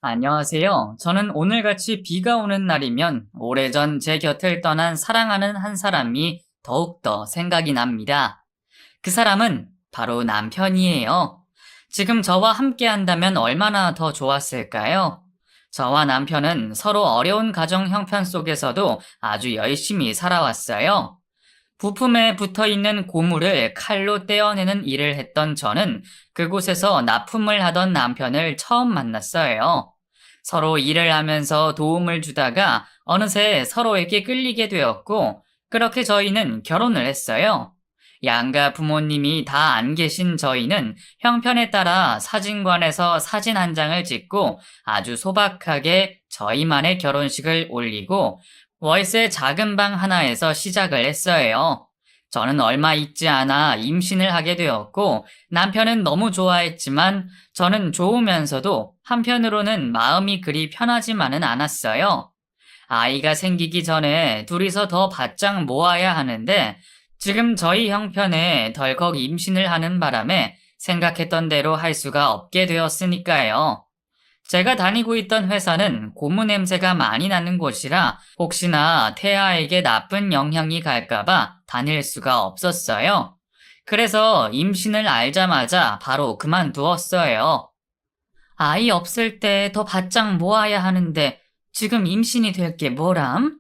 안녕하세요. 저는 오늘같이 비가 오는 날이면 오래전 제 곁을 떠난 사랑하는 한 사람이 더욱더 생각이 납니다. 그 사람은 바로 남편이에요. 지금 저와 함께 한다면 얼마나 더 좋았을까요? 저와 남편은 서로 어려운 가정 형편 속에서도 아주 열심히 살아왔어요. 부품에 붙어 있는 고무를 칼로 떼어내는 일을 했던 저는 그곳에서 납품을 하던 남편을 처음 만났어요. 서로 일을 하면서 도움을 주다가 어느새 서로에게 끌리게 되었고, 그렇게 저희는 결혼을 했어요. 양가 부모님이 다 안 계신 저희는 형편에 따라 사진관에서 사진 한 장을 찍고 아주 소박하게 저희만의 결혼식을 올리고 월세 작은 방 하나에서 시작을 했어요. 저는 얼마 있지 않아 임신을 하게 되었고 남편은 너무 좋아했지만 저는 좋으면서도 한편으로는 마음이 그리 편하지만은 않았어요. 아이가 생기기 전에 둘이서 더 바짝 모아야 하는데 지금 저희 형편에 덜컥 임신을 하는 바람에 생각했던 대로 할 수가 없게 되었으니까요. 제가 다니고 있던 회사는 고무 냄새가 많이 나는 곳이라 혹시나 태아에게 나쁜 영향이 갈까봐 다닐 수가 없었어요. 그래서 임신을 알자마자 바로 그만두었어요. 아이 없을 때 더 바짝 모아야 하는데 지금 임신이 될 게 뭐람?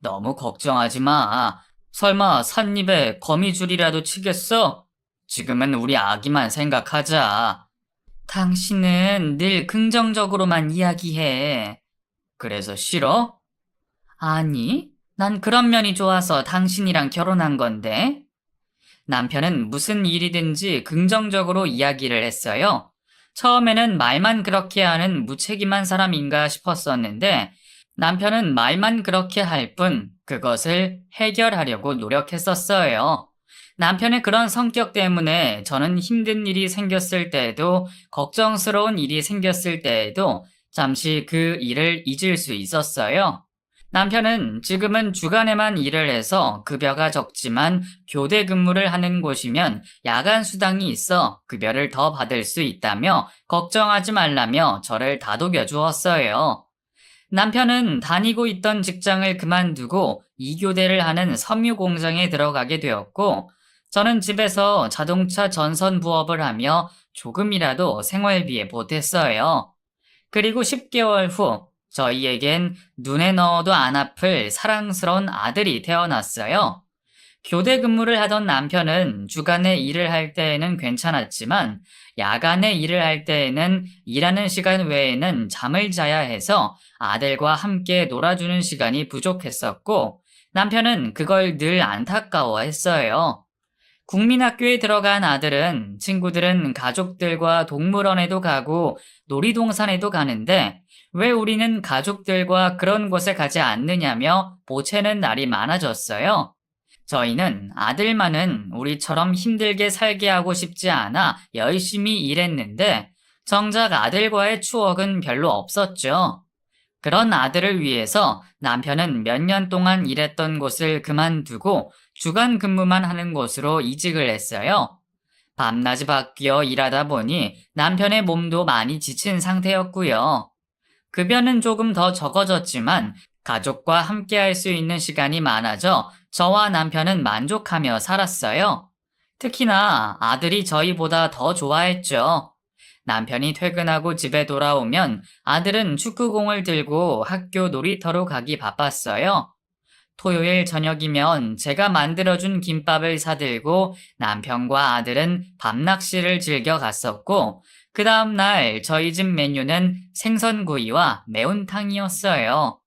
너무 걱정하지 마. 설마 삿입에 거미줄이라도 치겠어? 지금은 우리 아기만 생각하자. 당신은 늘 긍정적으로만 이야기해. 그래서 싫어? 아니, 난 그런 면이 좋아서 당신이랑 결혼한 건데. 남편은 무슨 일이든지 긍정적으로 이야기를 했어요. 처음에는 말만 그렇게 하는 무책임한 사람인가 싶었었는데 남편은 말만 그렇게 할 뿐 그것을 해결하려고 노력했었어요. 남편의 그런 성격 때문에 저는 힘든 일이 생겼을 때에도 걱정스러운 일이 생겼을 때에도 잠시 그 일을 잊을 수 있었어요. 남편은 지금은 주간에만 일을 해서 급여가 적지만 교대 근무를 하는 곳이면 야간 수당이 있어 급여를 더 받을 수 있다며 걱정하지 말라며 저를 다독여 주었어요. 남편은 다니고 있던 직장을 그만두고 2교대를 하는 섬유 공장에 들어가게 되었고 저는 집에서 자동차 전선 부업을 하며 조금이라도 생활비에 보탰어요. 그리고 10개월 후 저희에겐 눈에 넣어도 안 아플 사랑스러운 아들이 태어났어요. 교대 근무를 하던 남편은 주간에 일을 할 때에는 괜찮았지만 야간에 일을 할 때에는 일하는 시간 외에는 잠을 자야 해서 아들과 함께 놀아주는 시간이 부족했었고 남편은 그걸 늘 안타까워했어요. 국민학교에 들어간 아들은 친구들은 가족들과 동물원에도 가고 놀이동산에도 가는데 왜 우리는 가족들과 그런 곳에 가지 않느냐며 보채는 날이 많아졌어요. 저희는 아들만은 우리처럼 힘들게 살게 하고 싶지 않아 열심히 일했는데 정작 아들과의 추억은 별로 없었죠. 그런 아들을 위해서 남편은 몇 년 동안 일했던 곳을 그만두고 주간 근무만 하는 곳으로 이직을 했어요. 밤낮이 바뀌어 일하다 보니 남편의 몸도 많이 지친 상태였고요. 급여는 조금 더 적어졌지만 가족과 함께 할 수 있는 시간이 많아져 저와 남편은 만족하며 살았어요. 특히나 아들이 저희보다 더 좋아했죠. 남편이 퇴근하고 집에 돌아오면 아들은 축구공을 들고 학교 놀이터로 가기 바빴어요. 토요일 저녁이면 제가 만들어준 김밥을 사들고 남편과 아들은 밤낚시를 즐겨 갔었고, 그 다음날 저희 집 메뉴는 생선구이와 매운탕이었어요.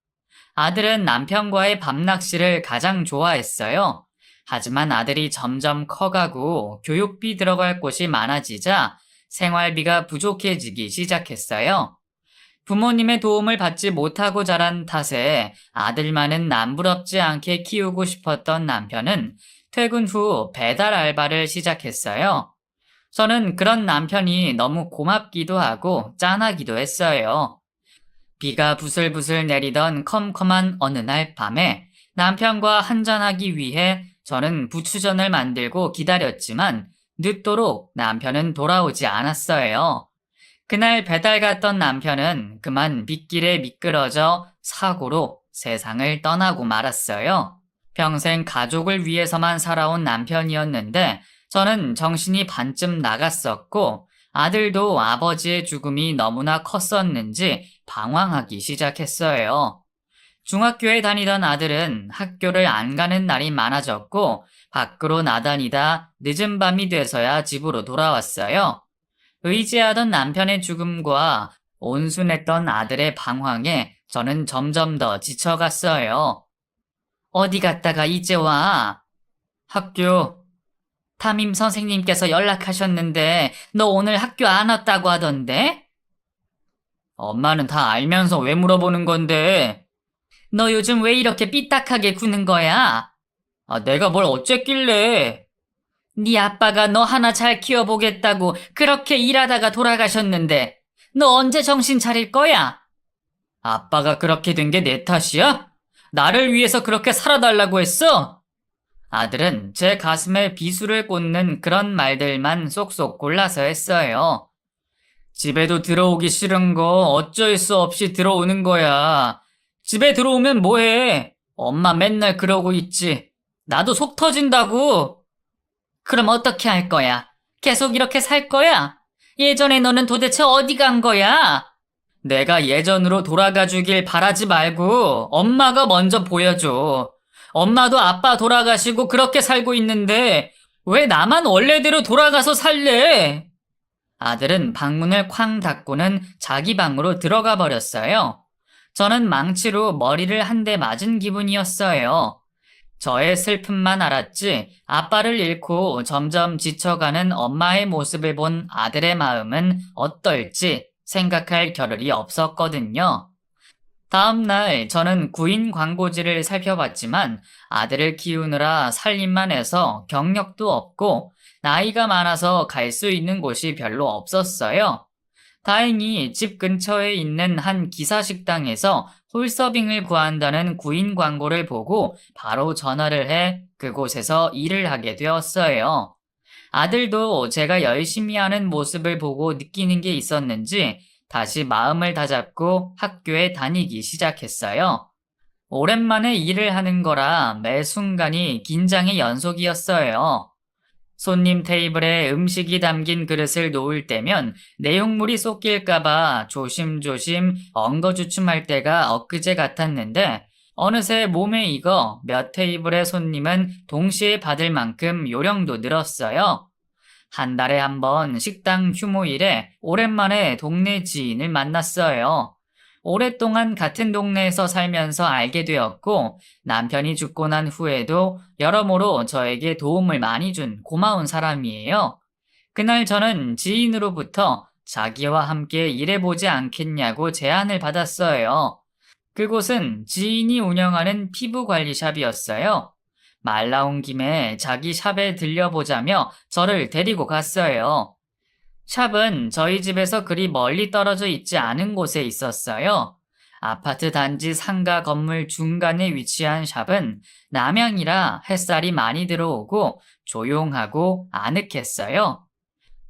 아들은 남편과의 밤낚시를 가장 좋아했어요. 하지만 아들이 점점 커가고 교육비 들어갈 곳이 많아지자 생활비가 부족해지기 시작했어요. 부모님의 도움을 받지 못하고 자란 탓에 아들만은 남부럽지 않게 키우고 싶었던 남편은 퇴근 후 배달 알바를 시작했어요. 저는 그런 남편이 너무 고맙기도 하고 짠하기도 했어요. 비가 부슬부슬 내리던 컴컴한 어느 날 밤에 남편과 한잔하기 위해 저는 부추전을 만들고 기다렸지만 늦도록 남편은 돌아오지 않았어요. 그날 배달 갔던 남편은 그만 빗길에 미끄러져 사고로 세상을 떠나고 말았어요. 평생 가족을 위해서만 살아온 남편이었는데 저는 정신이 반쯤 나갔었고 아들도 아버지의 죽음이 너무나 컸었는지 방황하기 시작했어요. 중학교에 다니던 아들은 학교를 안 가는 날이 많아졌고 밖으로 나다니다 늦은 밤이 돼서야 집으로 돌아왔어요. 의지하던 남편의 죽음과 온순했던 아들의 방황에 저는 점점 더 지쳐갔어요. 어디 갔다가 이제 와? 학교. 담임 선생님께서 연락하셨는데 너 오늘 학교 안 왔다고 하던데? 엄마는 다 알면서 왜 물어보는 건데? 너 요즘 왜 이렇게 삐딱하게 구는 거야? 내가 뭘 어쨌길래? 네 아빠가 너 하나 잘 키워보겠다고 그렇게 일하다가 돌아가셨는데 너 언제 정신 차릴 거야? 아빠가 그렇게 된 게 내 탓이야? 나를 위해서 그렇게 살아달라고 했어? 아들은 제 가슴에 비수를 꽂는 그런 말들만 쏙쏙 골라서 했어요. 집에도 들어오기 싫은 거 어쩔 수 없이 들어오는 거야. 집에 들어오면 뭐해? 엄마 맨날 그러고 있지. 나도 속 터진다고. 그럼 어떻게 할 거야? 계속 이렇게 살 거야? 예전에 너는 도대체 어디 간 거야? 내가 예전으로 돌아가 주길 바라지 말고 엄마가 먼저 보여줘. 엄마도 아빠 돌아가시고 그렇게 살고 있는데 왜 나만 원래대로 돌아가서 살래? 아들은 방문을 쾅 닫고는 자기 방으로 들어가 버렸어요. 저는 망치로 머리를 한 대 맞은 기분이었어요. 저의 슬픔만 알았지 아빠를 잃고 점점 지쳐가는 엄마의 모습을 본 아들의 마음은 어떨지 생각할 겨를이 없었거든요. 다음 날 저는 구인 광고지를 살펴봤지만 아들을 키우느라 살림만 해서 경력도 없고 나이가 많아서 갈 수 있는 곳이 별로 없었어요. 다행히 집 근처에 있는 한 기사식당에서 홀서빙을 구한다는 구인 광고를 보고 바로 전화를 해 그곳에서 일을 하게 되었어요. 아들도 제가 열심히 하는 모습을 보고 느끼는 게 있었는지 다시 마음을 다잡고 학교에 다니기 시작했어요. 오랜만에 일을 하는 거라 매 순간이 긴장의 연속이었어요. 손님 테이블에 음식이 담긴 그릇을 놓을 때면 내용물이 쏟길까봐 조심조심 엉거주춤할 때가 엊그제 같았는데 어느새 몸에 익어 몇 테이블의 손님은 동시에 받을 만큼 요령도 늘었어요. 한 달에 한 번 식당 휴무일에 오랜만에 동네 지인을 만났어요. 오랫동안 같은 동네에서 살면서 알게 되었고 남편이 죽고 난 후에도 여러모로 저에게 도움을 많이 준 고마운 사람이에요. 그날 저는 지인으로부터 자기와 함께 일해보지 않겠냐고 제안을 받았어요. 그곳은 지인이 운영하는 피부관리샵이었어요. 말 나온 김에 자기 샵에 들려보자며 저를 데리고 갔어요. 샵은 저희 집에서 그리 멀리 떨어져 있지 않은 곳에 있었어요. 아파트 단지 상가 건물 중간에 위치한 샵은 남향이라 햇살이 많이 들어오고 조용하고 아늑했어요.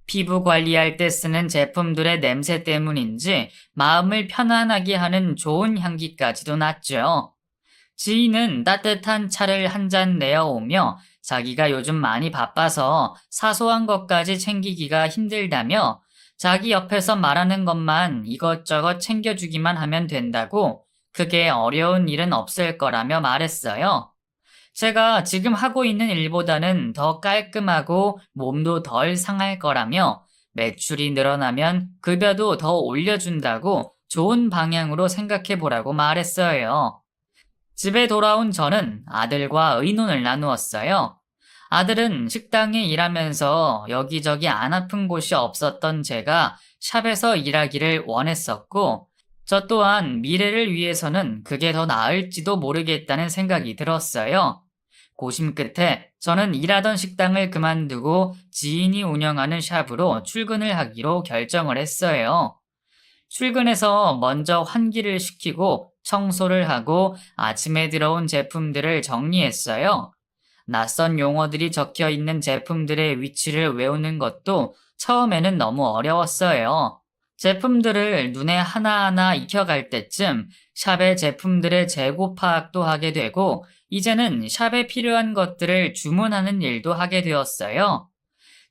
피부 관리할 때 쓰는 제품들의 냄새 때문인지 마음을 편안하게 하는 좋은 향기까지도 났죠. 지인은 따뜻한 차를 한 잔 내어오며 자기가 요즘 많이 바빠서 사소한 것까지 챙기기가 힘들다며 자기 옆에서 말하는 것만 이것저것 챙겨주기만 하면 된다고 크게 어려운 일은 없을 거라며 말했어요. 제가 지금 하고 있는 일보다는 더 깔끔하고 몸도 덜 상할 거라며 매출이 늘어나면 급여도 더 올려준다고 좋은 방향으로 생각해 보라고 말했어요. 집에 돌아온 저는 아들과 의논을 나누었어요. 아들은 식당에 일하면서 여기저기 안 아픈 곳이 없었던 제가 샵에서 일하기를 원했었고, 저 또한 미래를 위해서는 그게 더 나을지도 모르겠다는 생각이 들었어요. 고심 끝에 저는 일하던 식당을 그만두고 지인이 운영하는 샵으로 출근을 하기로 결정을 했어요. 출근해서 먼저 환기를 시키고 청소를 하고 아침에 들어온 제품들을 정리했어요. 낯선 용어들이 적혀 있는 제품들의 위치를 외우는 것도 처음에는 너무 어려웠어요. 제품들을 눈에 하나하나 익혀갈 때쯤 샵의 제품들의 재고 파악도 하게 되고, 이제는 샵에 필요한 것들을 주문하는 일도 하게 되었어요.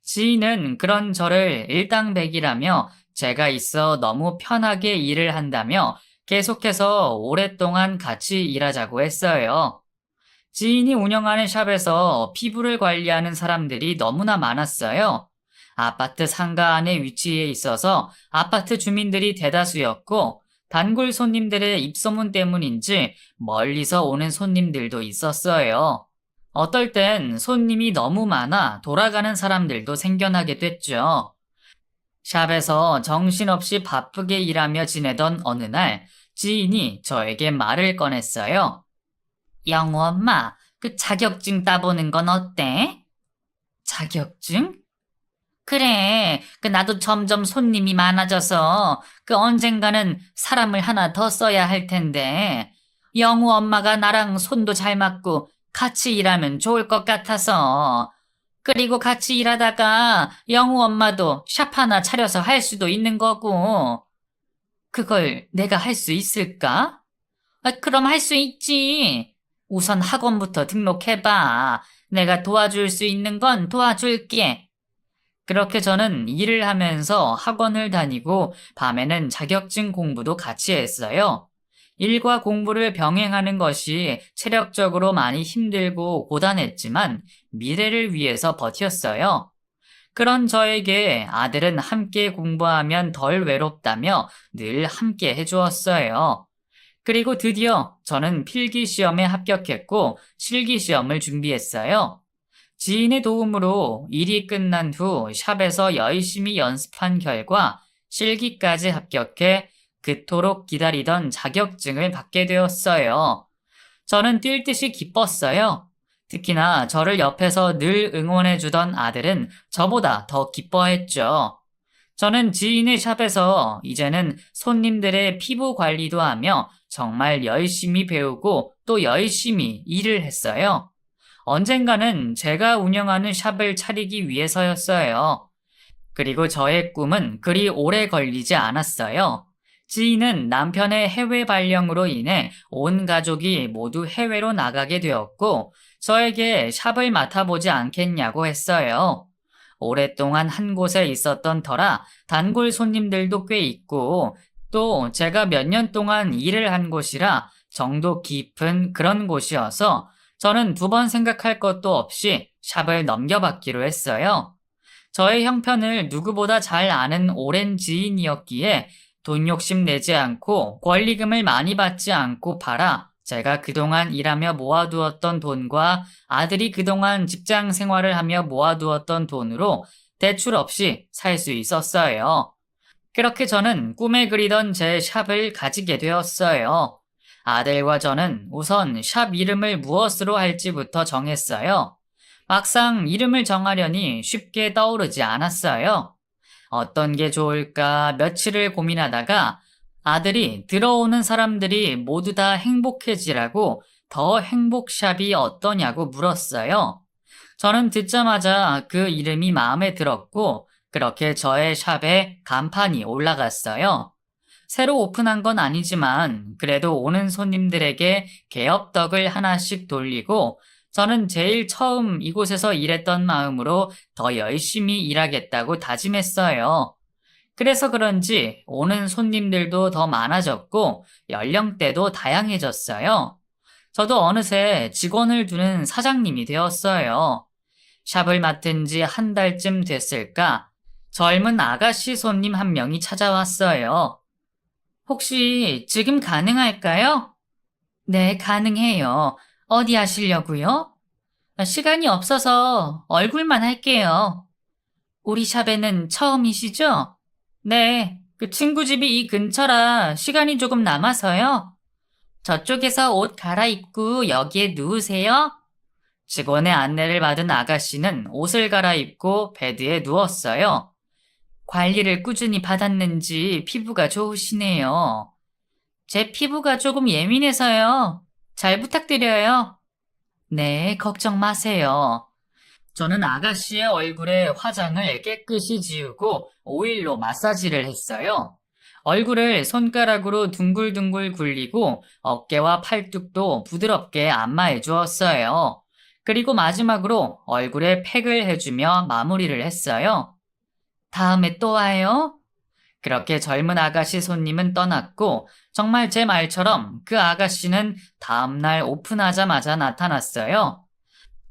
지인은 그런 저를 일당백이라며 제가 있어 너무 편하게 일을 한다며 계속해서 오랫동안 같이 일하자고 했어요. 지인이 운영하는 샵에서 피부를 관리하는 사람들이 너무나 많았어요. 아파트 상가 안에 위치해 있어서 아파트 주민들이 대다수였고, 단골 손님들의 입소문 때문인지 멀리서 오는 손님들도 있었어요. 어떨 땐 손님이 너무 많아 돌아가는 사람들도 생겨나게 됐죠. 샵에서 정신없이 바쁘게 일하며 지내던 어느 날, 지인이 저에게 말을 꺼냈어요. 영우 엄마, 그 자격증 따보는 건 어때? 자격증? 그래, 나도 점점 손님이 많아져서 언젠가는 사람을 하나 더 써야 할 텐데, 영우 엄마가 나랑 손도 잘 맞고 같이 일하면 좋을 것 같아서. 그리고 같이 일하다가 영우 엄마도 샵 하나 차려서 할 수도 있는 거고. 그걸 내가 할 수 있을까? 그럼 할 수 있지. 우선 학원부터 등록해봐. 내가 도와줄 수 있는 건 도와줄게. 그렇게 저는 일을 하면서 학원을 다니고 밤에는 자격증 공부도 같이 했어요. 일과 공부를 병행하는 것이 체력적으로 많이 힘들고 고단했지만 미래를 위해서 버텼어요. 그런 저에게 아들은 함께 공부하면 덜 외롭다며 늘 함께 해주었어요. 그리고 드디어 저는 필기 시험에 합격했고 실기 시험을 준비했어요. 지인의 도움으로 일이 끝난 후 샵에서 열심히 연습한 결과 실기까지 합격해 그토록 기다리던 자격증을 받게 되었어요. 저는 뛸 듯이 기뻤어요. 특히나 저를 옆에서 늘 응원해주던 아들은 저보다 더 기뻐했죠. 저는 지인의 샵에서 이제는 손님들의 피부 관리도 하며 정말 열심히 배우고 또 열심히 일을 했어요. 언젠가는 제가 운영하는 샵을 차리기 위해서였어요. 그리고 저의 꿈은 그리 오래 걸리지 않았어요. 지인은 남편의 해외 발령으로 인해 온 가족이 모두 해외로 나가게 되었고, 저에게 샵을 맡아보지 않겠냐고 했어요. 오랫동안 한 곳에 있었던 터라 단골 손님들도 꽤 있고, 또 제가 몇 년 동안 일을 한 곳이라 정도 깊은 그런 곳이어서 저는 두 번 생각할 것도 없이 샵을 넘겨받기로 했어요. 저의 형편을 누구보다 잘 아는 오랜 지인이었기에 돈 욕심 내지 않고 권리금을 많이 받지 않고 팔아 제가 그동안 일하며 모아두었던 돈과 아들이 그동안 직장 생활을 하며 모아두었던 돈으로 대출 없이 살 수 있었어요. 그렇게 저는 꿈에 그리던 제 샵을 가지게 되었어요. 아들과 저는 우선 샵 이름을 무엇으로 할지부터 정했어요. 막상 이름을 정하려니 쉽게 떠오르지 않았어요. 어떤 게 좋을까 며칠을 고민하다가 아들이 들어오는 사람들이 모두 다 행복해지라고 더 행복샵이 어떠냐고 물었어요. 저는 듣자마자 그 이름이 마음에 들었고 그렇게 저의 샵에 간판이 올라갔어요. 새로 오픈한 건 아니지만 그래도 오는 손님들에게 개업떡을 하나씩 돌리고 저는 제일 처음 이곳에서 일했던 마음으로 더 열심히 일하겠다고 다짐했어요. 그래서 그런지 오는 손님들도 더 많아졌고 연령대도 다양해졌어요. 저도 어느새 직원을 두는 사장님이 되었어요. 샵을 맡은 지 한 달쯤 됐을까 젊은 아가씨 손님 한 명이 찾아왔어요. 혹시 지금 가능할까요? 네, 가능해요. 어디 하시려고요? 시간이 없어서 얼굴만 할게요. 우리 샵에는 처음이시죠? 네, 그 친구 집이 이 근처라 시간이 조금 남아서요. 저쪽에서 옷 갈아입고 여기에 누우세요. 직원의 안내를 받은 아가씨는 옷을 갈아입고 베드에 누웠어요. 관리를 꾸준히 받았는지 피부가 좋으시네요. 제 피부가 조금 예민해서요. 잘 부탁드려요. 네, 걱정 마세요. 저는 아가씨의 얼굴에 화장을 깨끗이 지우고 오일로 마사지를 했어요. 얼굴을 손가락으로 둥글둥글 굴리고 어깨와 팔뚝도 부드럽게 안마해 주었어요. 그리고 마지막으로 얼굴에 팩을 해주며 마무리를 했어요. 다음에 또 와요. 그렇게 젊은 아가씨 손님은 떠났고 정말 제 말처럼 그 아가씨는 다음날 오픈하자마자 나타났어요.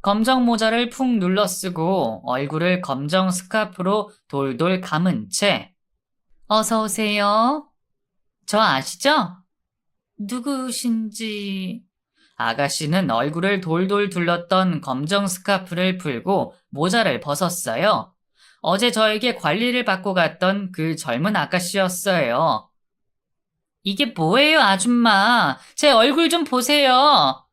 검정 모자를 푹 눌러 쓰고 얼굴을 검정 스카프로 돌돌 감은 채 어서 오세요. 저 아시죠? 누구신지... 아가씨는 얼굴을 돌돌 둘렀던 검정 스카프를 풀고 모자를 벗었어요. 어제 저에게 관리를 받고 갔던 그 젊은 아가씨였어요. 이게 뭐예요, 아줌마? 제 얼굴 좀 보세요.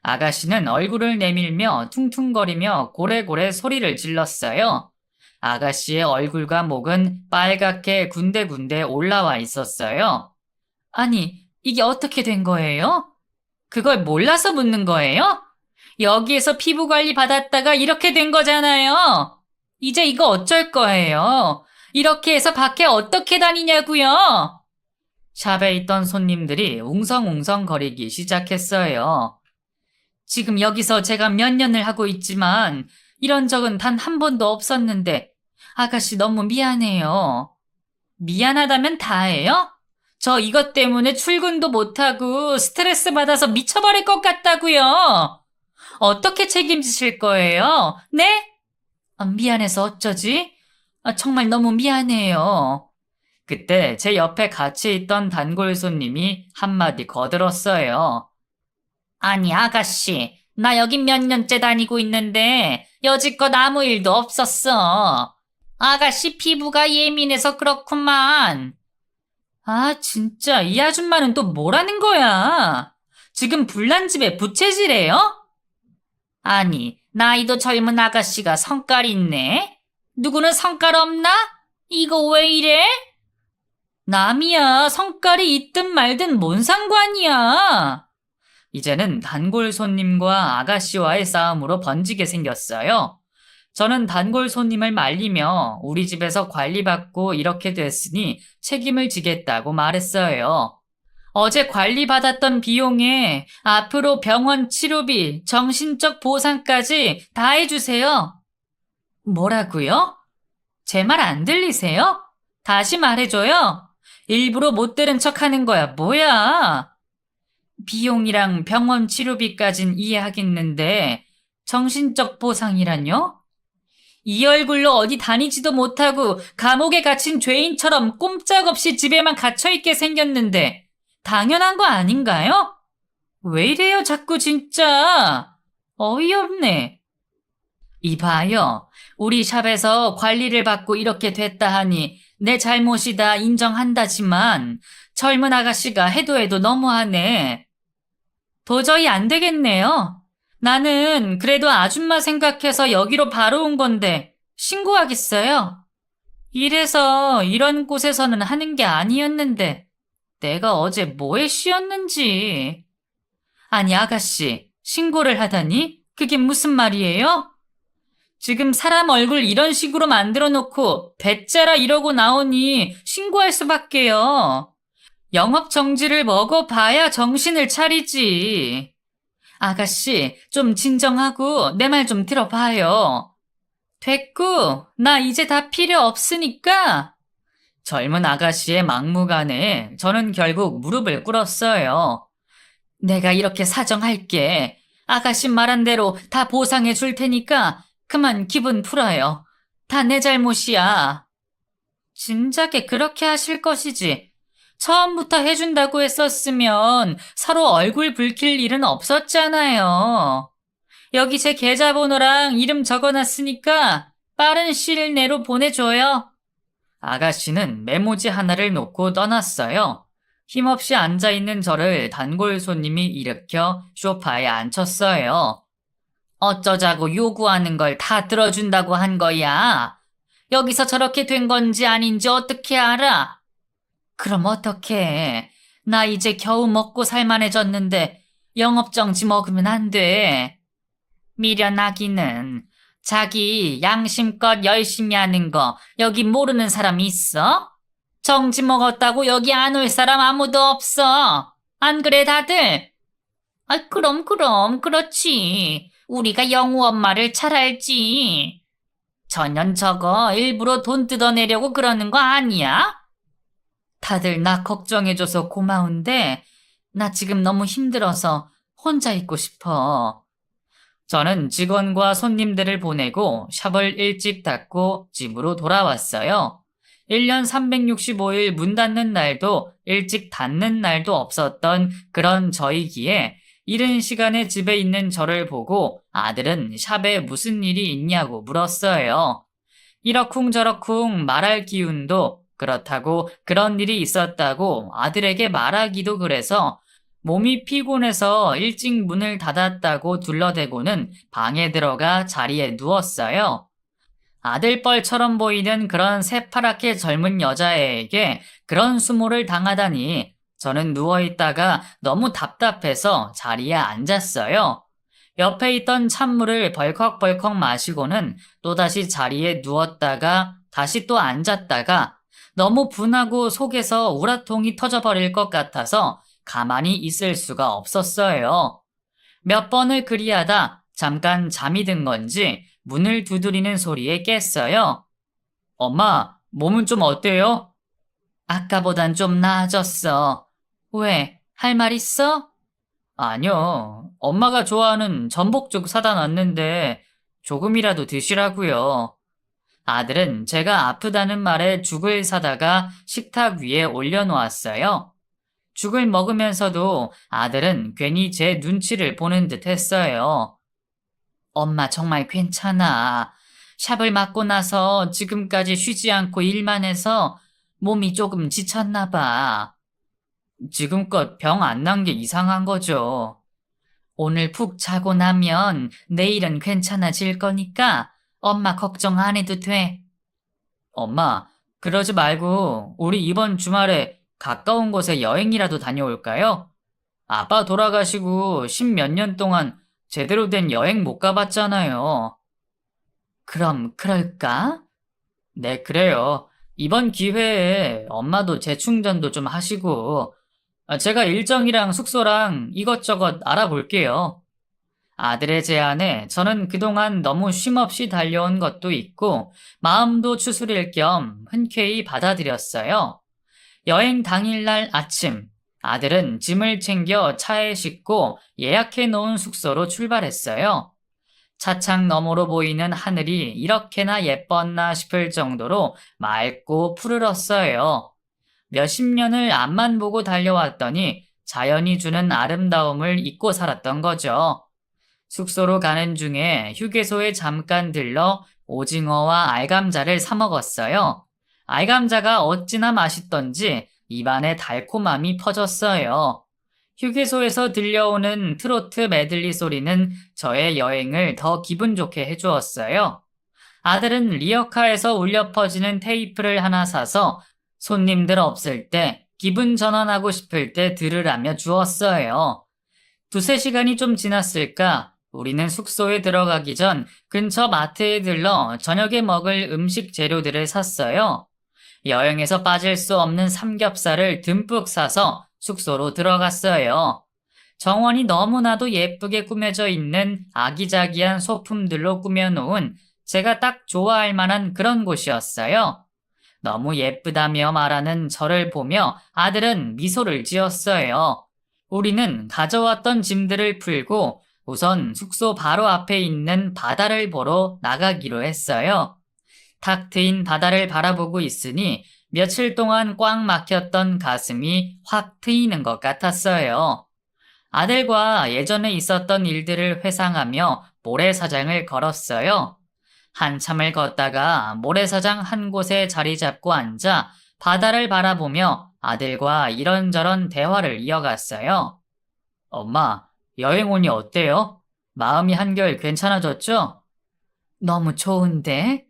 아가씨는 얼굴을 내밀며 퉁퉁거리며 고래고래 소리를 질렀어요. 아가씨의 얼굴과 목은 빨갛게 군데군데 올라와 있었어요. 아니, 이게 어떻게 된 거예요? 그걸 몰라서 묻는 거예요? 여기에서 피부 관리 받았다가 이렇게 된 거잖아요. 이제 이거 어쩔 거예요? 이렇게 해서 밖에 어떻게 다니냐고요? 샵에 있던 손님들이 웅성웅성 거리기 시작했어요. 지금 여기서 제가 몇 년을 하고 있지만 이런 적은 단 한 번도 없었는데 아가씨 너무 미안해요. 미안하다면 다예요? 저 이것 때문에 출근도 못하고 스트레스 받아서 미쳐버릴 것 같다고요. 어떻게 책임지실 거예요? 네? 미안해서 어쩌지? 정말 너무 미안해요. 그때 제 옆에 같이 있던 단골 손님이 한마디 거들었어요. 아니 아가씨, 나 여기 몇 년째 다니고 있는데 여지껏 아무 일도 없었어. 아가씨 피부가 예민해서 그렇구만. 아 진짜 이 아줌마는 또 뭐라는 거야? 지금 불난 집에 부채질해요? 아니 나이도 젊은 아가씨가 성깔 있네. 누구는 성깔 없나? 이거 왜 이래? 남이야 성깔이 있든 말든 뭔 상관이야. 이제는 단골 손님과 아가씨와의 싸움으로 번지게 생겼어요. 저는 단골 손님을 말리며 우리 집에서 관리받고 이렇게 됐으니 책임을 지겠다고 말했어요. 어제 관리받았던 비용에 앞으로 병원 치료비, 정신적 보상까지 다 해주세요. 뭐라고요? 제 말 안 들리세요? 다시 말해줘요. 일부러 못 들은 척하는 거야, 뭐야? 비용이랑 병원 치료비까진 이해하겠는데 정신적 보상이란요? 이 얼굴로 어디 다니지도 못하고 감옥에 갇힌 죄인처럼 꼼짝없이 집에만 갇혀있게 생겼는데 당연한 거 아닌가요? 왜 이래요 자꾸 진짜. 어이없네. 이봐요. 우리 샵에서 관리를 받고 이렇게 됐다 하니 내 잘못이다 인정한다지만 젊은 아가씨가 해도 너무하네. 도저히 안 되겠네요. 나는 그래도 아줌마 생각해서 여기로 바로 온 건데 신고하겠어요. 이래서 이런 곳에서는 하는 게 아니었는데 내가 어제 뭐에 쉬었는지. 아니 아가씨, 신고를 하다니? 그게 무슨 말이에요? 지금 사람 얼굴 이런 식으로 만들어 놓고 배짜라 이러고 나오니 신고할 수밖에요. 영업 정지를 먹어봐야 정신을 차리지. 아가씨, 좀 진정하고 내 말 좀 들어봐요. 됐고, 나 이제 다 필요 없으니까. 젊은 아가씨의 막무가내에 저는 결국 무릎을 꿇었어요. 내가 이렇게 사정할게. 아가씨 말한 대로 다 보상해 줄 테니까 그만 기분 풀어요. 다 내 잘못이야. 진작에 그렇게 하실 것이지. 처음부터 해준다고 했었으면 서로 얼굴 붉힐 일은 없었잖아요. 여기 제 계좌번호랑 이름 적어놨으니까 빠른 시일 내로 보내줘요. 아가씨는 메모지 하나를 놓고 떠났어요. 힘없이 앉아있는 저를 단골 손님이 일으켜 소파에 앉혔어요. 어쩌자고 요구하는 걸 다 들어준다고 한 거야. 여기서 저렇게 된 건지 아닌지 어떻게 알아? 그럼 어떡해. 나 이제 겨우 먹고 살만해졌는데 영업정지 먹으면 안 돼. 미련하기는. 자기 양심껏 열심히 하는 거 여기 모르는 사람 있어? 정지 먹었다고 여기 안 올 사람 아무도 없어. 안 그래, 다들? 아, 그럼, 그렇지. 우리가 영우 엄마를 잘 알지. 전현 저거 일부러 돈 뜯어내려고 그러는 거 아니야? 다들 나 걱정해줘서 고마운데, 나 지금 너무 힘들어서 혼자 있고 싶어. 저는 직원과 손님들을 보내고 샵을 일찍 닫고 집으로 돌아왔어요. 1년 365일 문 닫는 날도 일찍 닫는 날도 없었던 그런 저이기에 이른 시간에 집에 있는 저를 보고 아들은 샵에 무슨 일이 있냐고 물었어요. 이러쿵저러쿵 말할 기운도 그렇다고 그런 일이 있었다고 아들에게 말하기도 그래서 몸이 피곤해서 일찍 문을 닫았다고 둘러대고는 방에 들어가 자리에 누웠어요. 아들뻘처럼 보이는 그런 새파랗게 젊은 여자애에게 그런 수모를 당하다니 저는 누워있다가 너무 답답해서 자리에 앉았어요. 옆에 있던 찬물을 벌컥벌컥 마시고는 또다시 자리에 누웠다가 다시 또 앉았다가 너무 분하고 속에서 우라통이 터져버릴 것 같아서 가만히 있을 수가 없었어요. 몇 번을 그리하다 잠깐 잠이 든 건지 문을 두드리는 소리에 깼어요. 엄마, 몸은 좀 어때요? 아까보단 좀 나아졌어. 왜? 할 말 있어? 아니요. 엄마가 좋아하는 전복죽 사다 놨는데 조금이라도 드시라고요. 아들은 제가 아프다는 말에 죽을 사다가 식탁 위에 올려놓았어요. 죽을 먹으면서도 아들은 괜히 제 눈치를 보는 듯 했어요. 엄마 정말 괜찮아. 샵을 맞고 나서 지금까지 쉬지 않고 일만 해서 몸이 조금 지쳤나 봐. 지금껏 병 안 난 게 이상한 거죠. 오늘 푹 자고 나면 내일은 괜찮아질 거니까 엄마 걱정 안 해도 돼. 엄마, 그러지 말고 우리 이번 주말에 가까운 곳에 여행이라도 다녀올까요? 아빠 돌아가시고 십몇 년 동안 제대로 된 여행 못 가봤잖아요. 그럼 그럴까? 네, 그래요. 이번 기회에 엄마도 재충전도 좀 하시고 제가 일정이랑 숙소랑 이것저것 알아볼게요. 아들의 제안에 저는 그동안 너무 쉼없이 달려온 것도 있고 마음도 추스릴 겸 흔쾌히 받아들였어요. 여행 당일날 아침, 아들은 짐을 챙겨 차에 싣고 예약해 놓은 숙소로 출발했어요. 차창 너머로 보이는 하늘이 이렇게나 예뻤나 싶을 정도로 맑고 푸르렀어요. 몇십 년을 앞만 보고 달려왔더니 자연이 주는 아름다움을 잊고 살았던 거죠. 숙소로 가는 중에 휴게소에 잠깐 들러 오징어와 알감자를 사 먹었어요. 알감자가 어찌나 맛있던지 입안에 달콤함이 퍼졌어요. 휴게소에서 들려오는 트로트 메들리 소리는 저의 여행을 더 기분 좋게 해주었어요. 아들은 리어카에서 울려 퍼지는 테이프를 하나 사서 손님들 없을 때 기분 전환하고 싶을 때 들으라며 주었어요. 두세 시간이 좀 지났을까 우리는 숙소에 들어가기 전 근처 마트에 들러 저녁에 먹을 음식 재료들을 샀어요. 여행에서 빠질 수 없는 삼겹살을 듬뿍 사서 숙소로 들어갔어요. 정원이 너무나도 예쁘게 꾸며져 있는 아기자기한 소품들로 꾸며놓은 제가 딱 좋아할 만한 그런 곳이었어요. 너무 예쁘다며 말하는 저를 보며 아들은 미소를 지었어요. 우리는 가져왔던 짐들을 풀고 우선 숙소 바로 앞에 있는 바다를 보러 나가기로 했어요. 탁 트인 바다를 바라보고 있으니 며칠 동안 꽉 막혔던 가슴이 확 트이는 것 같았어요. 아들과 예전에 있었던 일들을 회상하며 모래사장을 걸었어요. 한참을 걷다가 모래사장 한 곳에 자리 잡고 앉아 바다를 바라보며 아들과 이런저런 대화를 이어갔어요. 엄마, 여행 오니 어때요? 마음이 한결 괜찮아졌죠? 너무 좋은데?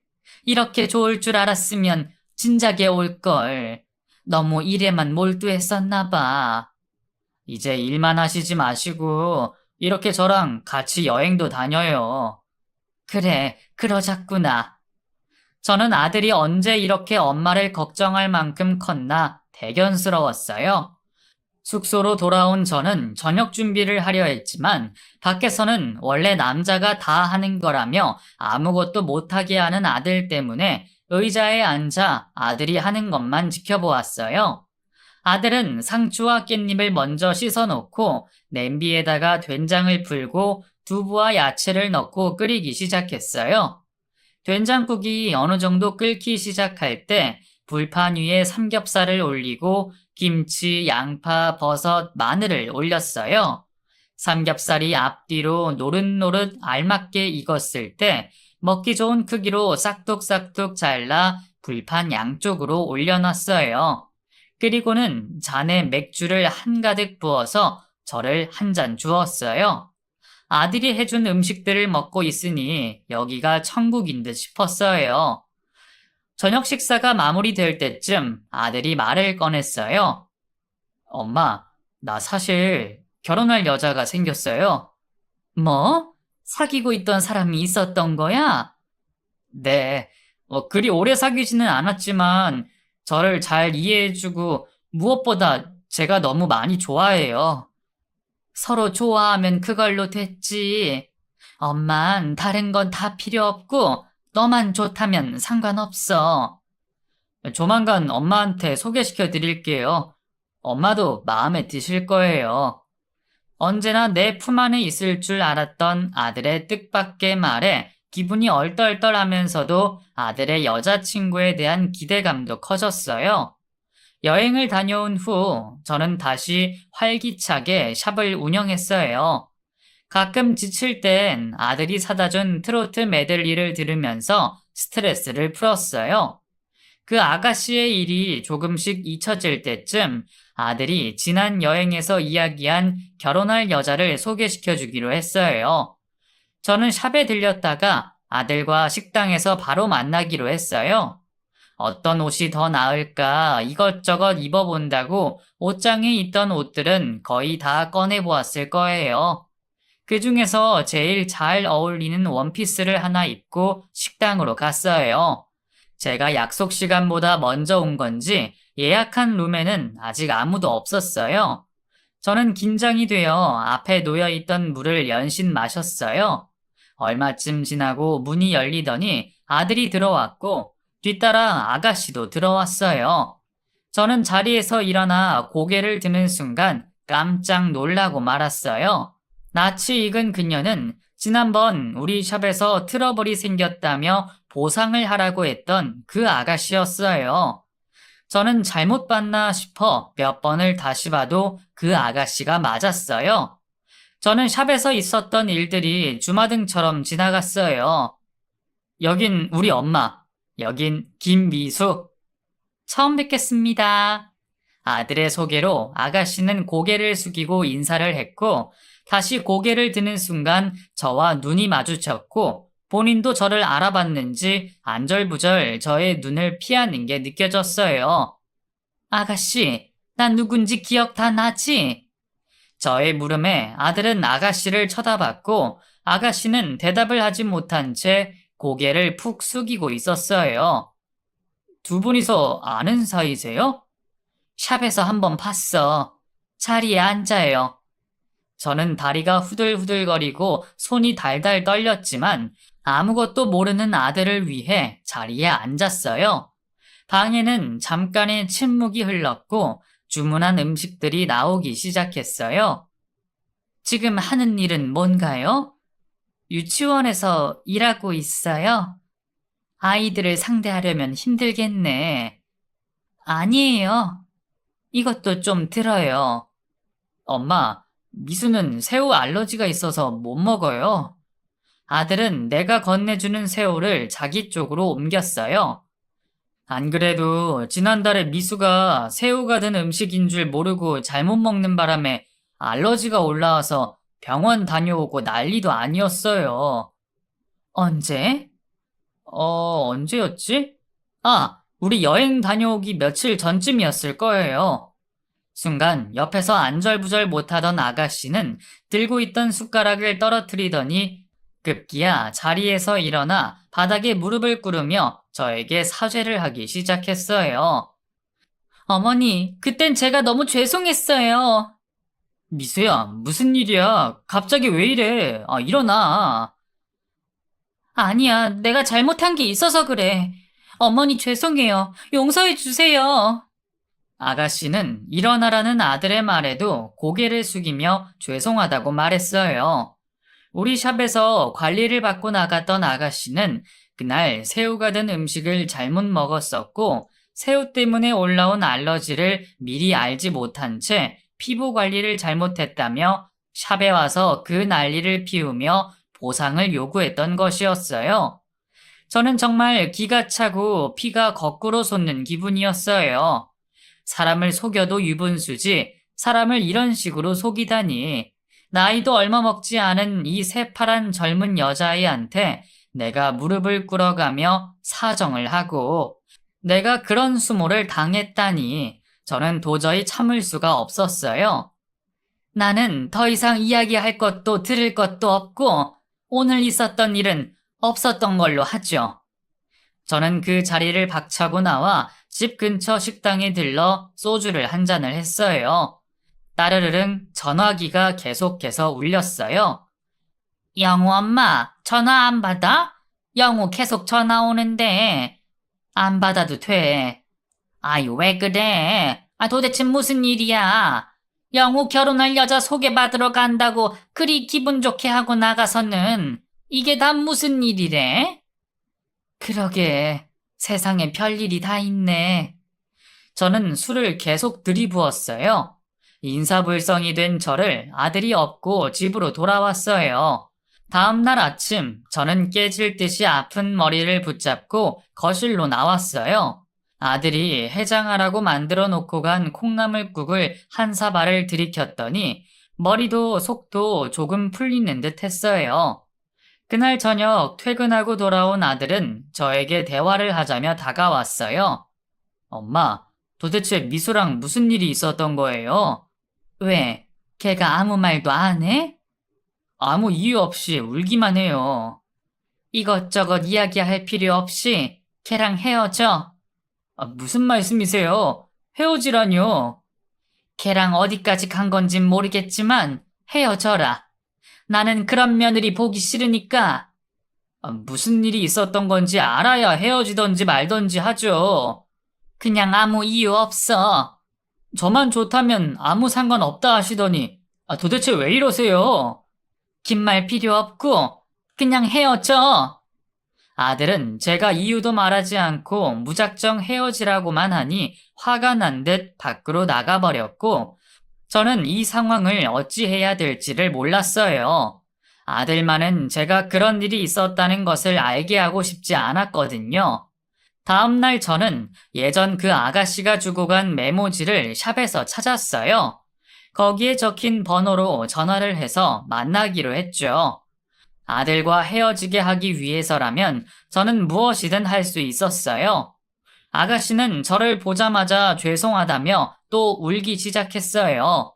이렇게 좋을 줄 알았으면 진작에 올걸. 너무 일에만 몰두했었나 봐. 이제 일만 하시지 마시고 이렇게 저랑 같이 여행도 다녀요. 그래, 그러자꾸나. 저는 아들이 언제 이렇게 엄마를 걱정할 만큼 컸나 대견스러웠어요. 숙소로 돌아온 저는 저녁 준비를 하려 했지만 밖에서는 원래 남자가 다 하는 거라며 아무것도 못하게 하는 아들 때문에 의자에 앉아 아들이 하는 것만 지켜보았어요. 아들은 상추와 깻잎을 먼저 씻어놓고 냄비에다가 된장을 풀고 두부와 야채를 넣고 끓이기 시작했어요. 된장국이 어느 정도 끓기 시작할 때 불판 위에 삼겹살을 올리고 김치, 양파, 버섯, 마늘을 올렸어요. 삼겹살이 앞뒤로 노릇노릇 알맞게 익었을 때 먹기 좋은 크기로 싹둑싹둑 잘라 불판 양쪽으로 올려놨어요. 그리고는 잔에 맥주를 한가득 부어서 저를 한 잔 주었어요. 아들이 해준 음식들을 먹고 있으니 여기가 천국인 듯 싶었어요. 저녁 식사가 마무리될 때쯤 아들이 말을 꺼냈어요. 엄마, 나 사실 결혼할 여자가 생겼어요. 뭐? 사귀고 있던 사람이 있었던 거야? 네, 그리 오래 사귀지는 않았지만 저를 잘 이해해주고 무엇보다 제가 너무 많이 좋아해요. 서로 좋아하면 그걸로 됐지. 엄만 다른 건 다 필요 없고 너만 좋다면 상관없어. 조만간 엄마한테 소개시켜 드릴게요. 엄마도 마음에 드실 거예요. 언제나 내 품 안에 있을 줄 알았던 아들의 뜻밖의 말에 기분이 얼떨떨하면서도 아들의 여자친구에 대한 기대감도 커졌어요. 여행을 다녀온 후 저는 다시 활기차게 샵을 운영했어요. 가끔 지칠 땐 아들이 사다 준 트로트 메들리를 들으면서 스트레스를 풀었어요. 그 아가씨의 일이 조금씩 잊혀질 때쯤 아들이 지난 여행에서 이야기한 결혼할 여자를 소개시켜 주기로 했어요. 저는 샵에 들렸다가 아들과 식당에서 바로 만나기로 했어요. 어떤 옷이 더 나을까 이것저것 입어본다고 옷장에 있던 옷들은 거의 다 꺼내보았을 거예요. 그 중에서 제일 잘 어울리는 원피스를 하나 입고 식당으로 갔어요. 제가 약속 시간보다 먼저 온 건지 예약한 룸에는 아직 아무도 없었어요. 저는 긴장이 되어 앞에 놓여있던 물을 연신 마셨어요. 얼마쯤 지나고 문이 열리더니 아들이 들어왔고 뒤따라 아가씨도 들어왔어요. 저는 자리에서 일어나 고개를 드는 순간 깜짝 놀라고 말았어요. 낯이 익은 그녀는 지난번 우리 샵에서 트러블이 생겼다며 보상을 하라고 했던 그 아가씨였어요. 저는 잘못 봤나 싶어 몇 번을 다시 봐도 그 아가씨가 맞았어요. 저는 샵에서 있었던 일들이 주마등처럼 지나갔어요. 여긴 우리 엄마, 여긴 김미수. 처음 뵙겠습니다. 아들의 소개로 아가씨는 고개를 숙이고 인사를 했고 다시 고개를 드는 순간 저와 눈이 마주쳤고 본인도 저를 알아봤는지 안절부절 저의 눈을 피하는 게 느껴졌어요. 아가씨, 난 누군지 기억 다 나지? 저의 물음에 아들은 아가씨를 쳐다봤고 아가씨는 대답을 하지 못한 채 고개를 푹 숙이고 있었어요. 두 분이서 아는 사이세요? 샵에서 한번 봤어. 자리에 앉아요. 저는 다리가 후들후들거리고 손이 달달 떨렸지만 아무것도 모르는 아들을 위해 자리에 앉았어요. 방에는 잠깐의 침묵이 흘렀고 주문한 음식들이 나오기 시작했어요. 지금 하는 일은 뭔가요? 유치원에서 일하고 있어요. 아이들을 상대하려면 힘들겠네. 아니에요. 이것도 좀 들어요. 엄마, 미수는 새우 알러지가 있어서 못 먹어요. 아들은 내가 건네주는 새우를 자기 쪽으로 옮겼어요. 안 그래도 지난달에 미수가 새우가 든 음식인 줄 모르고 잘못 먹는 바람에 알러지가 올라와서 병원 다녀오고 난리도 아니었어요. 언제? 언제였지? 우리 여행 다녀오기 며칠 전쯤이었을 거예요. 순간 옆에서 안절부절 못하던 아가씨는 들고 있던 숟가락을 떨어뜨리더니 급기야 자리에서 일어나 바닥에 무릎을 꿇으며 저에게 사죄를 하기 시작했어요. 어머니, 그땐 제가 너무 죄송했어요. 미수야, 무슨 일이야? 갑자기 왜 이래? 일어나. 아니야, 내가 잘못한 게 있어서 그래. 어머니 죄송해요. 용서해 주세요. 아가씨는 일어나라는 아들의 말에도 고개를 숙이며 죄송하다고 말했어요. 우리 샵에서 관리를 받고 나갔던 아가씨는 그날 새우가 든 음식을 잘못 먹었었고, 새우 때문에 올라온 알러지를 미리 알지 못한 채 피부 관리를 잘못했다며 샵에 와서 그 난리를 피우며 보상을 요구했던 것이었어요. 저는 정말 기가 차고 피가 거꾸로 솟는 기분이었어요. 사람을 속여도 유분수지 사람을 이런 식으로 속이다니. 나이도 얼마 먹지 않은 이 새파란 젊은 여자아이한테 내가 무릎을 꿇어가며 사정을 하고 내가 그런 수모를 당했다니 저는 도저히 참을 수가 없었어요. 나는 더 이상 이야기할 것도 들을 것도 없고 오늘 있었던 일은 없었던 걸로 하죠. 저는 그 자리를 박차고 나와 집 근처 식당에 들러 소주를 한 잔을 했어요. 따르르릉 전화기가 계속해서 울렸어요. 영우 엄마, 전화 안 받아? 영우 계속 전화 오는데. 안 받아도 돼. 아유, 왜 그래? 도대체 무슨 일이야? 영우 결혼할 여자 소개받으러 간다고 그리 기분 좋게 하고 나가서는 이게 다 무슨 일이래? 그러게, 세상에 별일이 다 있네. 저는 술을 계속 들이부었어요. 인사불성이 된 저를 아들이 업고 집으로 돌아왔어요. 다음 날 아침 저는 깨질 듯이 아픈 머리를 붙잡고 거실로 나왔어요. 아들이 해장하라고 만들어 놓고 간 콩나물국을 한 사발을 들이켰더니 머리도 속도 조금 풀리는 듯 했어요. 그날 저녁 퇴근하고 돌아온 아들은 저에게 대화를 하자며 다가왔어요. 엄마, 도대체 미수랑 무슨 일이 있었던 거예요? 왜? 걔가 아무 말도 안 해? 아무 이유 없이 울기만 해요. 이것저것 이야기할 필요 없이 걔랑 헤어져. 무슨 말씀이세요? 헤어지라뇨? 걔랑 어디까지 간 건진 모르겠지만 헤어져라. 나는 그런 며느리 보기 싫으니까. 무슨 일이 있었던 건지 알아야 헤어지던지 말던지 하죠. 그냥 아무 이유 없어. 저만 좋다면 아무 상관없다 하시더니 도대체 왜 이러세요? 긴 말 필요 없고 그냥 헤어져. 아들은 제가 이유도 말하지 않고 무작정 헤어지라고만 하니 화가 난 듯 밖으로 나가버렸고 저는 이 상황을 어찌해야 될지를 몰랐어요. 아들만은 제가 그런 일이 있었다는 것을 알게 하고 싶지 않았거든요. 다음날 저는 예전 그 아가씨가 주고 간 메모지를 샵에서 찾았어요. 거기에 적힌 번호로 전화를 해서 만나기로 했죠. 아들과 헤어지게 하기 위해서라면 저는 무엇이든 할 수 있었어요. 아가씨는 저를 보자마자 죄송하다며 또 울기 시작했어요.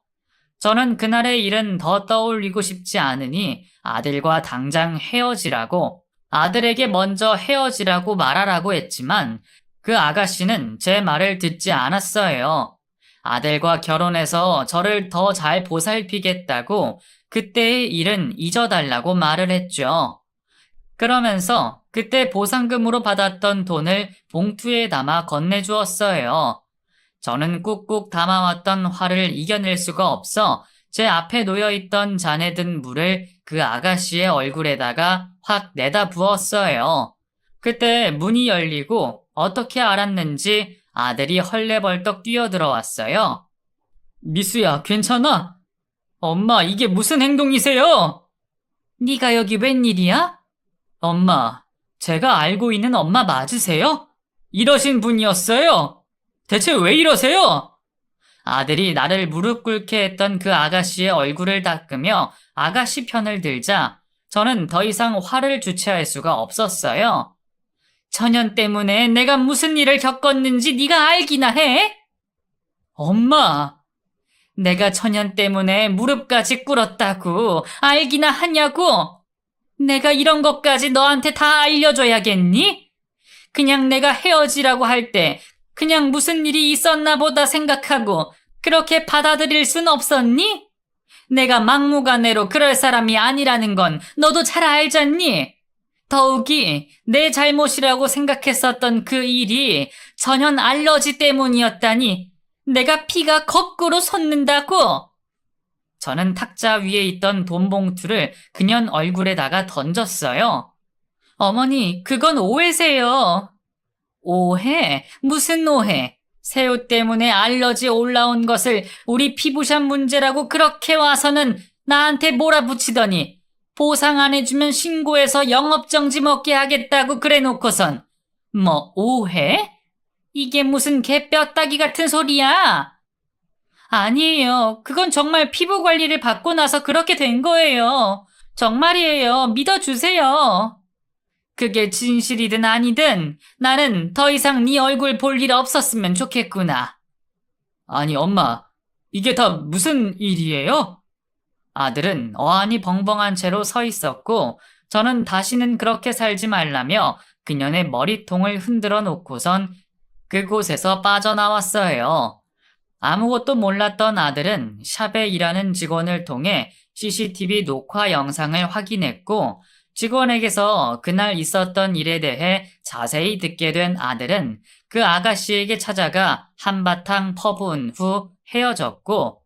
저는 그날의 일은 더 떠올리고 싶지 않으니 아들과 당장 헤어지라고, 아들에게 먼저 헤어지라고 말하라고 했지만 그 아가씨는 제 말을 듣지 않았어요. 아들과 결혼해서 저를 더 잘 보살피겠다고 그때의 일은 잊어달라고 말을 했죠. 그러면서 그때 보상금으로 받았던 돈을 봉투에 담아 건네주었어요. 저는 꾹꾹 담아왔던 화를 이겨낼 수가 없어 제 앞에 놓여있던 잔에 든 물을 그 아가씨의 얼굴에다가 확 내다 부었어요. 그때 문이 열리고 어떻게 알았는지 아들이 헐레벌떡 뛰어들어왔어요. 미수야, 괜찮아? 엄마, 이게 무슨 행동이세요? 네가 여기 웬일이야? 엄마, 제가 알고 있는 엄마 맞으세요? 이러신 분이었어요? 대체 왜 이러세요? 아들이 나를 무릎 꿇게 했던 그 아가씨의 얼굴을 닦으며 아가씨 편을 들자 저는 더 이상 화를 주체할 수가 없었어요. 천연 때문에 내가 무슨 일을 겪었는지 네가 알기나 해? 엄마, 내가 천연 때문에 무릎까지 꿇었다고 알기나 하냐고? 내가 이런 것까지 너한테 다 알려줘야겠니? 그냥 내가 헤어지라고 할 때 그냥 무슨 일이 있었나 보다 생각하고 그렇게 받아들일 순 없었니? 내가 막무가내로 그럴 사람이 아니라는 건 너도 잘 알잖니? 더욱이 내 잘못이라고 생각했었던 그 일이 전혀 알러지 때문이었다니 내가 피가 거꾸로 솟는다고. 저는 탁자 위에 있던 돈 봉투를 그년 얼굴에다가 던졌어요. 어머니, 그건 오해세요. 오해? 무슨 오해? 새우 때문에 알러지 올라온 것을 우리 피부샵 문제라고 그렇게 와서는 나한테 몰아붙이더니 보상 안 해주면 신고해서 영업정지 먹게 하겠다고 그래 놓고선 뭐 오해? 이게 무슨 개뼈따기 같은 소리야? 아니에요. 그건 정말 피부 관리를 받고 나서 그렇게 된 거예요. 정말이에요. 믿어주세요. 그게 진실이든 아니든 나는 더 이상 네 얼굴 볼 일 없었으면 좋겠구나. 아니, 엄마, 이게 다 무슨 일이에요? 아들은 어안이 벙벙한 채로 서 있었고 저는 다시는 그렇게 살지 말라며 그년의 머리통을 흔들어 놓고선 그곳에서 빠져나왔어요. 아무것도 몰랐던 아들은 샵에 일하는 직원을 통해 CCTV 녹화 영상을 확인했고 직원에게서 그날 있었던 일에 대해 자세히 듣게 된 아들은 그 아가씨에게 찾아가 한바탕 퍼부은 후 헤어졌고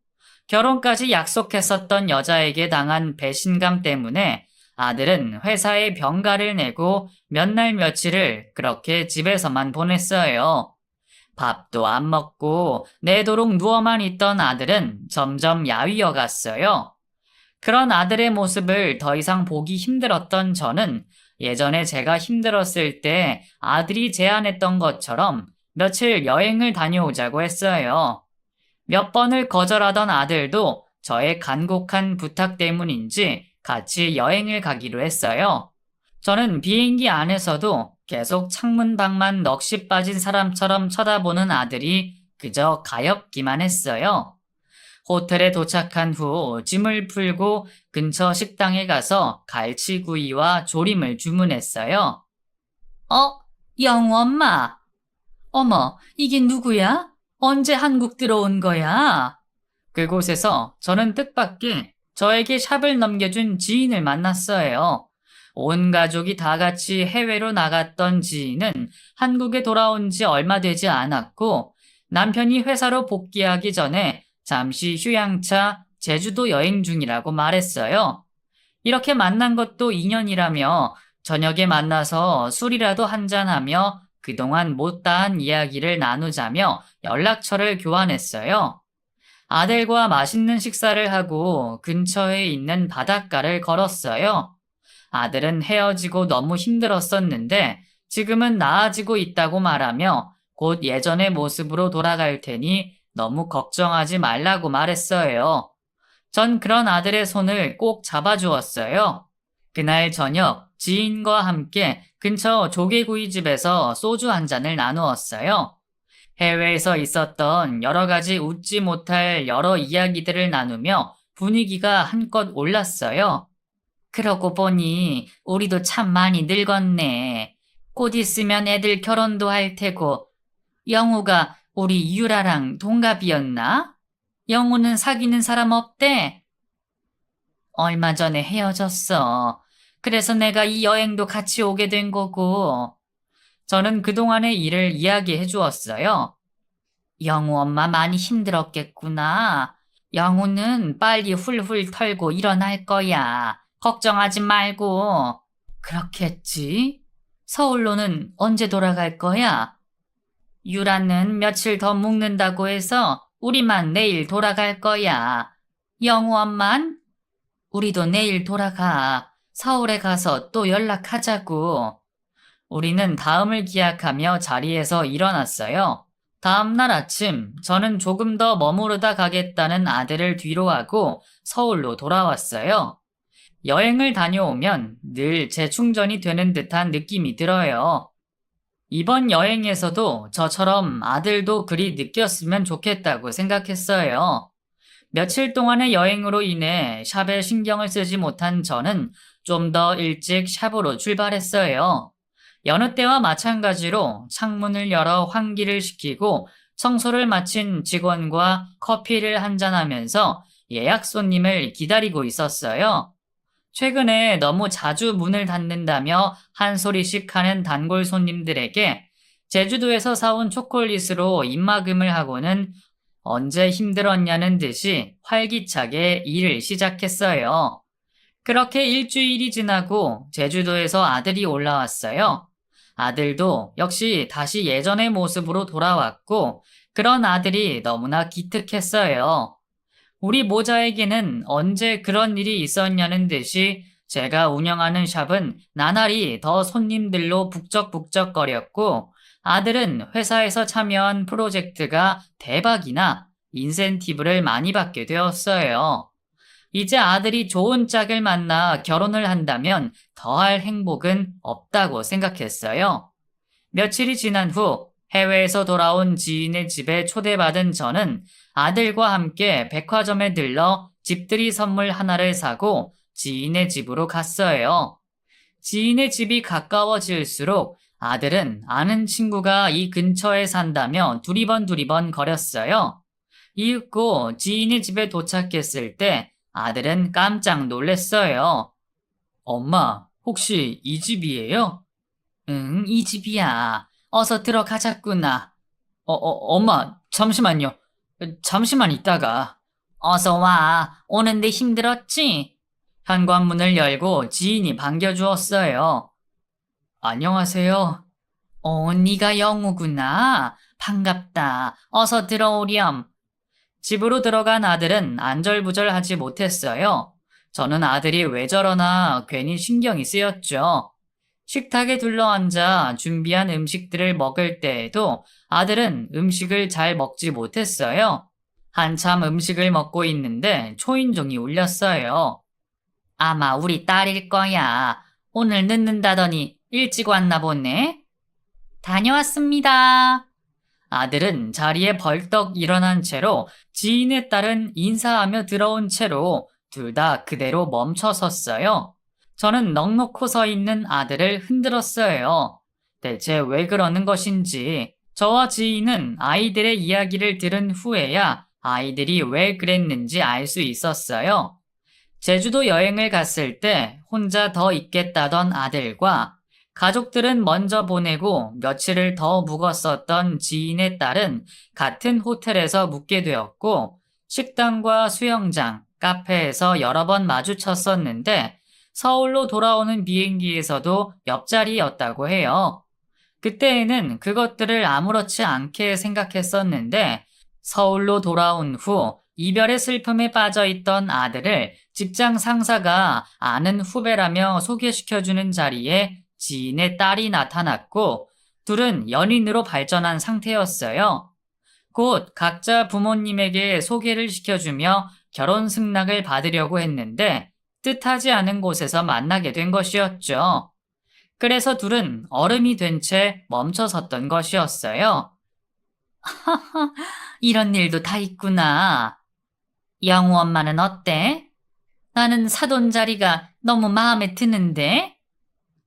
결혼까지 약속했었던 여자에게 당한 배신감 때문에 아들은 회사에 병가를 내고 몇 날 며칠을 그렇게 집에서만 보냈어요. 밥도 안 먹고 내도록 누워만 있던 아들은 점점 야위어 갔어요. 그런 아들의 모습을 더 이상 보기 힘들었던 저는 예전에 제가 힘들었을 때 아들이 제안했던 것처럼 며칠 여행을 다녀오자고 했어요. 몇 번을 거절하던 아들도 저의 간곡한 부탁 때문인지 같이 여행을 가기로 했어요. 저는 비행기 안에서도 계속 창문 밖만 넋이 빠진 사람처럼 쳐다보는 아들이 그저 가엾기만 했어요. 호텔에 도착한 후 짐을 풀고 근처 식당에 가서 갈치구이와 조림을 주문했어요. 영우 엄마. 어머, 이게 누구야? 언제 한국 들어온 거야? 그곳에서 저는 뜻밖의 저에게 샵을 넘겨준 지인을 만났어요. 온 가족이 다 같이 해외로 나갔던 지인은 한국에 돌아온 지 얼마 되지 않았고 남편이 회사로 복귀하기 전에 잠시 휴양차 제주도 여행 중이라고 말했어요. 이렇게 만난 것도 인연이라며 저녁에 만나서 술이라도 한잔하며 그동안 못다한 이야기를 나누자며 연락처를 교환했어요. 아들과 맛있는 식사를 하고 근처에 있는 바닷가를 걸었어요. 아들은 헤어지고 너무 힘들었었는데 지금은 나아지고 있다고 말하며 곧 예전의 모습으로 돌아갈 테니 너무 걱정하지 말라고 말했어요. 전 그런 아들의 손을 꼭 잡아주었어요. 그날 저녁 지인과 함께 근처 조개구이집에서 소주 한 잔을 나누었어요. 해외에서 있었던 여러 가지 웃지 못할 여러 이야기들을 나누며 분위기가 한껏 올랐어요. 그러고 보니 우리도 참 많이 늙었네. 곧 있으면 애들 결혼도 할 테고. 영우가 우리 유라랑 동갑이었나? 영우는 사귀는 사람 없대? 얼마 전에 헤어졌어. 그래서 내가 이 여행도 같이 오게 된 거고. 저는 그동안의 일을 이야기해 주었어요. 영우 엄마 많이 힘들었겠구나. 영우는 빨리 훌훌 털고 일어날 거야. 걱정하지 말고. 그렇겠지? 서울로는 언제 돌아갈 거야? 유라는 며칠 더 묵는다고 해서 우리만 내일 돌아갈 거야. 영우 엄만? 우리도 내일 돌아가. 서울에 가서 또 연락하자고. 우리는 다음을 기약하며 자리에서 일어났어요. 다음 날 아침 저는 조금 더 머무르다 가겠다는 아들을 뒤로하고 서울로 돌아왔어요. 여행을 다녀오면 늘 재충전이 되는 듯한 느낌이 들어요. 이번 여행에서도 저처럼 아들도 그리 느꼈으면 좋겠다고 생각했어요. 며칠 동안의 여행으로 인해 샵에 신경을 쓰지 못한 저는 좀 더 일찍 샵으로 출발했어요. 여느 때와 마찬가지로 창문을 열어 환기를 시키고 청소를 마친 직원과 커피를 한잔하면서 예약 손님을 기다리고 있었어요. 최근에 너무 자주 문을 닫는다며 한 소리씩 하는 단골 손님들에게 제주도에서 사온 초콜릿으로 입막음을 하고는 언제 힘들었냐는 듯이 활기차게 일을 시작했어요. 그렇게 일주일이 지나고 제주도에서 아들이 올라왔어요. 아들도 역시 다시 예전의 모습으로 돌아왔고 그런 아들이 너무나 기특했어요. 우리 모자에게는 언제 그런 일이 있었냐는 듯이 제가 운영하는 샵은 나날이 더 손님들로 북적북적거렸고 아들은 회사에서 참여한 프로젝트가 대박이나 인센티브를 많이 받게 되었어요. 이제 아들이 좋은 짝을 만나 결혼을 한다면 더할 행복은 없다고 생각했어요. 며칠이 지난 후 해외에서 돌아온 지인의 집에 초대받은 저는 아들과 함께 백화점에 들러 집들이 선물 하나를 사고 지인의 집으로 갔어요. 지인의 집이 가까워질수록 아들은 아는 친구가 이 근처에 산다며 두리번 거렸어요. 이윽고 지인의 집에 도착했을 때 아들은 깜짝 놀랐어요. 엄마, 혹시 이 집이에요? 응, 이 집이야. 어서 들어가자꾸나. 엄마, 잠시만요. 잠시만 있다가. 어서 와. 오는데 힘들었지? 현관문을 열고 지인이 반겨주었어요. 안녕하세요. 네가 영우구나. 반갑다. 어서 들어오렴. 집으로 들어간 아들은 안절부절하지 못했어요. 저는 아들이 왜 저러나 괜히 신경이 쓰였죠. 식탁에 둘러앉아 준비한 음식들을 먹을 때에도 아들은 음식을 잘 먹지 못했어요. 한참 음식을 먹고 있는데 초인종이 울렸어요. 아마 우리 딸일 거야. 오늘 늦는다더니 일찍 왔나 보네. 다녀왔습니다. 아들은 자리에 벌떡 일어난 채로 지인의 딸은 인사하며 들어온 채로 둘 다 그대로 멈춰 섰어요. 저는 넋놓고 서 있는 아들을 흔들었어요. 대체 왜 그러는 것인지 저와 지인은 아이들의 이야기를 들은 후에야 아이들이 왜 그랬는지 알 수 있었어요. 제주도 여행을 갔을 때 혼자 더 있겠다던 아들과 가족들은 먼저 보내고 며칠을 더 묵었었던 지인의 딸은 같은 호텔에서 묵게 되었고 식당과 수영장, 카페에서 여러 번 마주쳤었는데 서울로 돌아오는 비행기에서도 옆자리였다고 해요. 그때에는 그것들을 아무렇지 않게 생각했었는데 서울로 돌아온 후 이별의 슬픔에 빠져있던 아들을 직장 상사가 아는 후배라며 소개시켜주는 자리에 지인의 딸이 나타났고 둘은 연인으로 발전한 상태였어요. 곧 각자 부모님에게 소개를 시켜주며 결혼 승낙을 받으려고 했는데 뜻하지 않은 곳에서 만나게 된 것이었죠. 그래서 둘은 어른이 된 채 멈춰 섰던 것이었어요. 하하, 이런 일도 다 있구나. 영우 엄마는 어때? 나는 사돈 자리가 너무 마음에 드는데?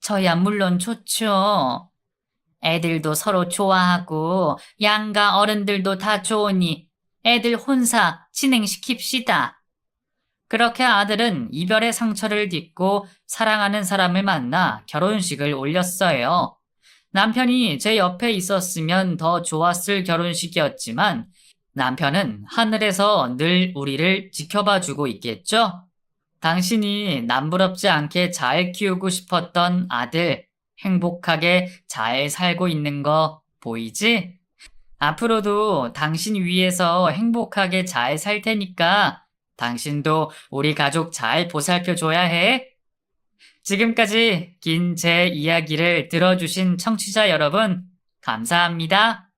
저야 물론 좋죠. 애들도 서로 좋아하고 양가 어른들도 다 좋으니 애들 혼사 진행시킵시다. 그렇게 아들은 이별의 상처를 딛고 사랑하는 사람을 만나 결혼식을 올렸어요. 남편이 제 옆에 있었으면 더 좋았을 결혼식이었지만 남편은 하늘에서 늘 우리를 지켜봐주고 있겠죠? 당신이 남부럽지 않게 잘 키우고 싶었던 아들 행복하게 잘 살고 있는 거 보이지? 앞으로도 당신 위해서 행복하게 잘 살 테니까 당신도 우리 가족 잘 보살펴 줘야 해. 지금까지 긴 제 이야기를 들어주신 청취자 여러분, 감사합니다.